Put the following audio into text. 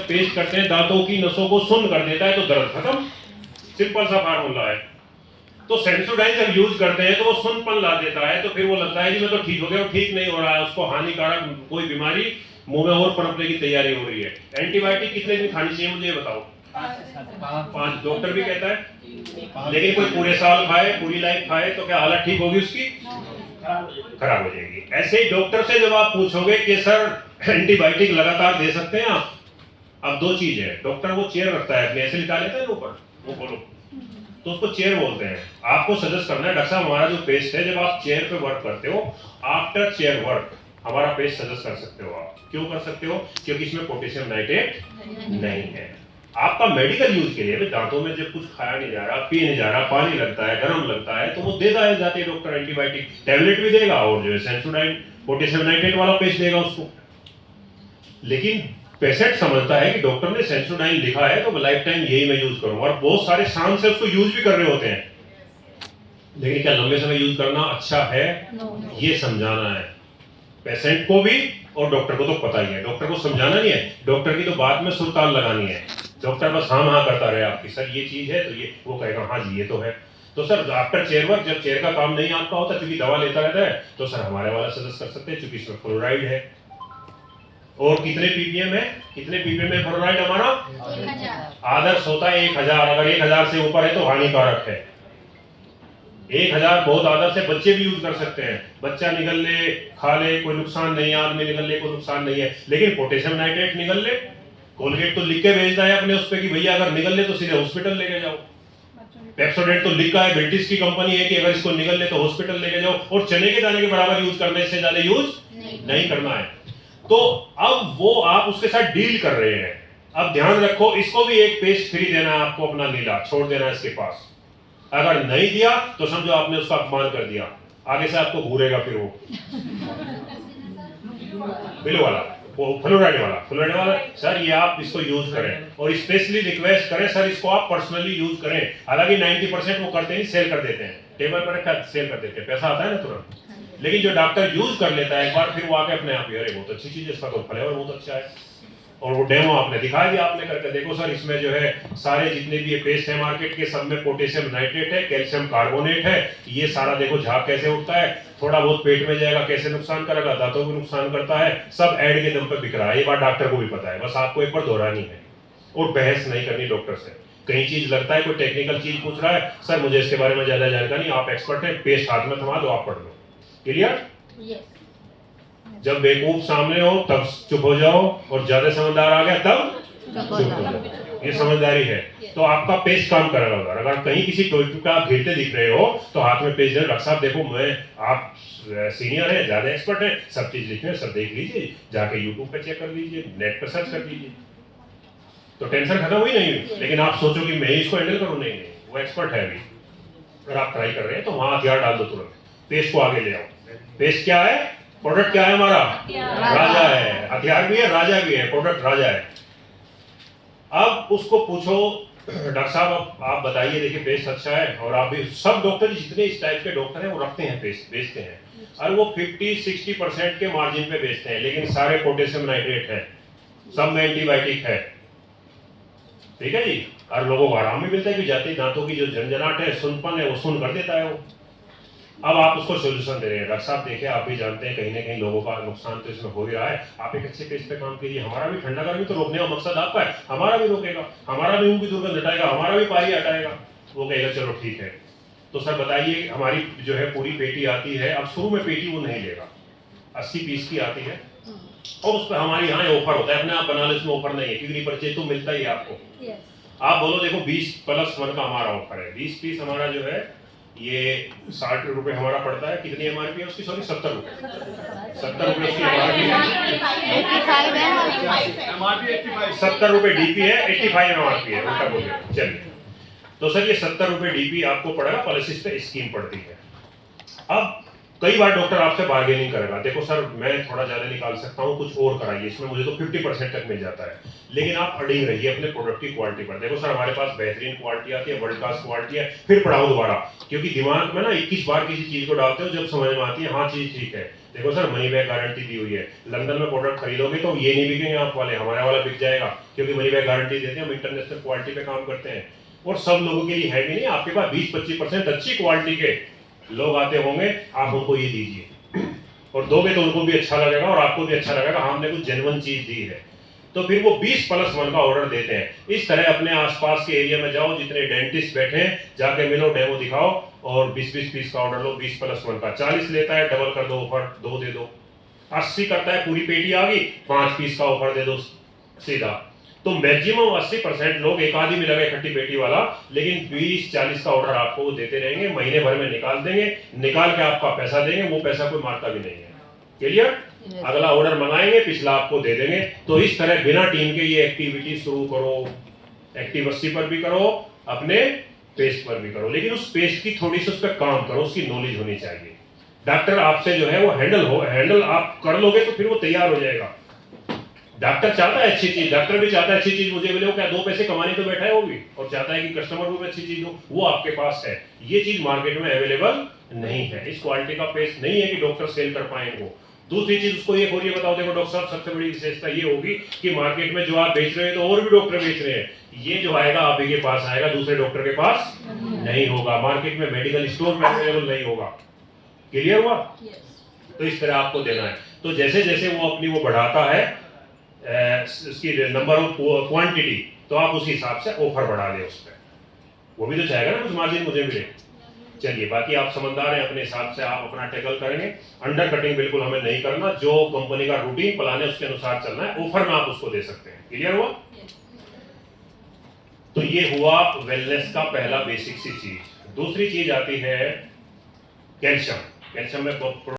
Paste करते हैं दांतों की नसों को सुन्न कर देता है तो दर्द खत्म। सिंपल सा फार्मूला है। तो सेंसोडाइन जब यूज करते हैं तो वो सुनपन ला देता है, तो फिर वो लगता है कि मैं तो ठीक हो गया, वो ठीक नहीं हो रहा है, उसको हानिकारक कोई बीमारी मुंह में और पनपने की तैयारी हो रही है। एंटीबायोटिक कितने दिन खानी चाहिए मुझे बताओ? 5। डॉक्टर भी कहता है, लेकिन कोई पूरे साल खाए, पूरी लाइफ खाए तो क्या हालत ठीक होगी उसकी? खराब हो जाएगी। ऐसे ही डॉक्टर से जब आप पूछोगे कि सर एंटीबायोटिक लगातार दे सकते हैं आप, अब दो चीज है, डॉक्टर वो चेयर रखता है अपने, ऐसे लिखा लेता है ऊपर, वो बोलो तो उसको चेयर बोलते हैं। आपको सजेस्ट करना है डॉक्टर साहब हमारा जो पेस्ट है, जब आप चेयर पे वर्क करते हो, आफ्टर चेयर वर्क हमारा पेस्ट सजेस्ट कर सकते हो आप। क्यों कर सकते हो? क्योंकि इसमें पोटेशियम नाइट्रेट नहीं है। आपका मेडिकल यूज के लिए दांतों में जब कुछ खाया नहीं जा रहा, पी नहीं जा रहा, पानी लगता है, गर्म लगता है, तो वो देता है जाते डॉक्टर एंटीबायोटिक टैबलेट भी देगा और जो है सेंसोडाइन पोटेशियम नाइट्रेट वाला पेस्ट देगा उसको। लेकिन पेशेंट समझता है कि डॉक्टर ने सेंसोडाइन लिखा है तो लाइफ टाइम यही मैं यूज करूंगा, और बहुत सारे शाम से उसको यूज भी कर रहे होते हैं। लेकिन क्या लंबे समय यूज करना अच्छा है? ये समझाना है पेशेंट को भी, और डॉक्टर को तो पता ही है। डॉक्टर को समझाना नहीं है, डॉक्टर की तो बात में सुरताल लगानी है। डॉक्टर बस हाँ हाँ करता रहे आपकी, सर ये चीज है तो ये, वो कहेगा हाँ जी ये तो है। तो सर आफ्टर चेयर वर्क जब चेयर का काम नहीं आपका होता, क्योंकि दवा लेता रहता है, तो सर हमारे वाला सजेस्ट कर सकते हैं, क्योंकि इसमें फ्लोराइड है। और कितने पीपीएम है? कितने पीपीएम है फ्लोराइड हमारा? 1000। आदर्श होता है 1000। अगर 1000 से ऊपर है तो हानिकारक है। 1000 बहुत आदर्श है, बच्चे भी यूज कर सकते हैं। बच्चा निगल ले, खा ले, कोई नुकसान नहीं है, आदमी निगल ले, कोई नुकसान नहीं है। लेकिन पोटेशियम नाइट्रेट निगल ले, कोलगेट तो लिख के भेजता है अपने उस पे कि भैया अगर निगल ले तो सीधे हॉस्पिटल लेके जाओ। पेप्सोडेंट तो लिखा है, ब्रिटिश की कंपनी है कि अगर इसको निगल ले तो हॉस्पिटल लेके जाओ, और चने के दाने के बराबर यूज करना है, इससे ज्यादा यूज नहीं करना है। तो अब वो आप उसके साथ डील कर रहे हैं। अब ध्यान रखो, इसको भी एक पेस्ट फ्री देना है आपको, अपना नीला छोड़ देना है इसके पास। अगर नहीं दिया तो समझो आपने उसका अपमान कर दिया, आगे से आपको घूरेगा फिर वो बिलो वाला, वो फ्लोराइड वाला। सर ये आप इसको यूज करें, और स्पेशली रिक्वेस्ट करें सर इसको आप पर्सनली यूज करें। हालांकि 90% वो करते नहीं, सेल कर देते हैं, टेबल पर रखा सेल कर देते हैं, पैसा आता है ना तुरंत। लेकिन जो डॉक्टर यूज कर लेता है एक बार, फिर वो आके अपने आप ही अरे बहुत अच्छी चीज है, इसका तो फ्लेवर बहुत अच्छा है। और वो डेमो आपने दिखाया भी, आपने करके देखो सर इसमें जो है सारे जितने भी ये पेस्ट है मार्केट के, सब में पोटेशियम नाइट्रेट है, कैल्शियम कार्बोनेट है। ये सारा देखो झाग कैसे उठता है, थोड़ा बहुत पेट में जाएगा कैसे नुकसान करेगा, दांतों को नुकसान करता है, सब ऐड के दम पे बिक रहा है। ये बात डॉक्टर को भी पता है, बस आपको एक बार दोहरानी है और बहस नहीं करनी डॉक्टर से। कहीं चीज लगता है कोई टेक्निकल चीज पूछ रहा है, सर मुझे इसके बारे में ज्यादा जानकारी, आप एक्सपर्ट हैं, पेस्ट हाथ में थमा दो, आप पढ़ लो। क्लियर? जब बेवकूफ सामने हो तब चुप हो जाओ, और ज्यादा समझदार आ गया तब चुप हो जाओ। ये समझदारी है। तो आपका पेज काम कर रहा होगा। अगर कहीं किसी टॉपिक पे आप घिरते दिख रहे हो तो हाथ में पेज दे, डॉक्टर साहब देखो मैं, आप सीनियर हैं, ज्यादा एक्सपर्ट हैं, सब चीज लिख रहे हैं, सब देख लीजिए, जाके यूट्यूब पे चेक कर लीजिए, नेट पे सर्च कर लीजिए, तो टेंशन खत्म हुई नहीं हुई। लेकिन आप सोचो कि मैं ही इसको हैंडल करूं, नहीं, वो एक्सपर्ट है अभी। अगर आप ट्राई कर रहे हैं तो वहां हथियार डाल दो तुरंत, पेज को आगे ले आओ। पेज क्या है? प्रोडक्ट क्या है हमारा? राजा है। हथियार भी है, राजा भी है, प्रोडक्ट राजा है। अब उसको पूछो डॉक्टर साहब आप बताइए, देखिए पेस्ट अच्छा है, और आप भी, सब डॉक्टर जितने इस टाइप के डॉक्टर हैं वो रखते हैं पेस्ट, बेचते हैं, और वो 50-60% के मार्जिन पे बेचते हैं, लेकिन सारे पोटेशियम नाइट्रेट है, सब में एंटीबायोटिक है। ठीक है जी। और लोगों को आराम भी मिलता है कि जाते दांतों की जो झंझनाहट है, सुनपन है, वो सुन कर देता है वो। अब आप उसको सोल्यूशन दे रहे हैं। डॉक्टर साहब देखिए, आप भी जानते हैं कहीं ना कहीं लोगों का नुकसान तो इसमें हो ही रहा है, आप एक अच्छे पेज पे काम कीजिए। हमारा भी ठंडा गर्मी तो रोकने का मकसद आपका है, हमारा भी रोकेगा, हमारा भी उनकी दुर्गंध हटाएगा, हमारा भी पारी हटाएगा। वो कहेगा चलो ठीक है। तो सर बताइए, हमारी जो है पूरी पेटी आती है, अब शुरू में पेटी वो नहीं लेगा, 80 पीस की आती है, और उस पर हमारे यहाँ ऑफर होता है, अपने आप बना लो, इसमें ऑफर नहीं है क्योंकि परचेज तो मिलता ही है आपको। आप बोलो देखो 20+1 का हमारा ऑफर है, 20 पीस हमारा जो है ये 60 रुपए हमारा पड़ता है। कितनी एमआरपी है उसकी? सॉरी 70 रुपए, 70 रुपए उसकी एमआरपी है, 70 रुपए डीपी है, 85 एमआरपी है, उल्टा बोल गया। चलिए, तो सर ये 70 रुपए डीपी आपको पड़ेगा, पॉलिसिस पे स्कीम पड़ती है। अब कई बार डॉक्टर आपसे बार्गेनिंग करेगा, देखो सर मैं थोड़ा ज्यादा निकाल सकता हूँ, कुछ और कराइए इसमें, मुझे तो 50% तक मिल जाता है। लेकिन आप अड़िग रहिए अपने प्रोडक्ट की क्वालिटी पर। देखो सर हमारे पास बेहतरीन क्वालिटी आती है, वर्ल्ड क्लास क्वालिटी है, फिर पढ़ाओ दोबारा, क्योंकि दिमाग में ना 21 बार किसी चीज को डालते हो, जब समझ में आती है हाँ चीज ठीक है, देखो सर, मनी बैक गारंटी दी हुई है। लंदन में प्रोडक्ट खरीदोगे तो ये नहीं बिकेंगे आप वाले, हमारे वाला बिक जाएगा, क्योंकि मनी बैक गारंटी देते हैं, हम इंटरनेशनल क्वालिटी पे काम करते हैं। और सब लोगों के लिए है भी नहीं, आपके पास 20-25% अच्छी क्वालिटी के लोग आते होंगे, आप उनको ये दीजिए और दोगे तो उनको भी अच्छा लगेगा और आपको भी अच्छा लगेगा, हमने कुछ जेन्युइन चीज दी है। तो फिर वो 20+1 का ऑर्डर देते हैं। इस तरह अपने आसपास के एरिया में जाओ, जितने डेंटिस्ट बैठे हैं जाके मिलो, डेमो दिखाओ और 20-20 पीस का ऑर्डर लो। 20+1 का 40 लेता है, डबल कर दो ऑफर, 2 दे दो। 80 करता है, पूरी पेटी आ गई, 5 पीस का ऑफर दे दो सीधा। तो मैक्सिमम 80% लोग एक आधी मिलेगा इकट्ठी पेटी वाला, लेकिन 20-40 का ऑर्डर आपको वो देते रहेंगे, महीने भर में निकाल देंगे, निकाल के आपका पैसा देंगे, वो पैसा कोई मारता भी नहीं है। क्लियर? अगला ऑर्डर मंगाएंगे, पिछला आपको दे देंगे। तो इस तरह बिना टीम के ये एक्टिविटी शुरू करो। एक्टिव 80 पर भी करो, अपने पेस्ट पर भी करो, लेकिन उस पेस्ट की थोड़ी सी उस पर काम करो, उसकी नॉलेज होनी चाहिए। डॉक्टर आपसे जो है वो हैंडल आप कर लोगे तो फिर वो तैयार हो जाएगा। डॉक्टर चाहता है अच्छी चीज, डॉक्टर भी चाहता है अच्छी चीज मुझे मिले, वो क्या 2 पैसे कमाने तो बैठा है वो भी, और चाहता है कि कस्टमर को भी अच्छी चीज हो, वो आपके पास है। ये चीज मार्केट में अवेलेबल नहीं है, इस क्वालिटी का पेस्ट नहीं है कि डॉक्टर सेल कर पाए वो। दूसरी चीज उसको एक और ये बताओ, देखो डॉक्टर साहब, सबसे बड़ी विशेषता ये होगी कि मार्केट में जो आप बेच रहे हैं तो और भी डॉक्टर बेच रहे हैं, ये जो आएगा आप ही के पास आएगा, दूसरे डॉक्टर के पास नहीं होगा, मार्केट में मेडिकल स्टोर में अवेलेबल नहीं होगा। क्लियर हुआ? तो इस तरह आपको देना है। तो जैसे जैसे वो अपनी वो बढ़ाता है उसकी नंबर ऑफ क्वांटिटी, तो आप उसी हिसाब से ऑफर बढ़ा दें उस पर, वो भी तो चाहेगा ना कुछ मार्जिन मुझे मिले। चलिए, बाकी आप समझदार हैं, अपने हिसाब से आप अपना टैकल करेंगे। अंडर कटिंग बिल्कुल हमें नहीं करना, जो कंपनी का रूटीन प्लान है उसके अनुसार चलना है, ऑफर में आप उसको दे सकते हैं। क्लियर हुआ? तो ये हुआ वेलनेस का पहला बेसिक सी चीज। दूसरी चीज आती है कैल्शियम। कैल्शियम में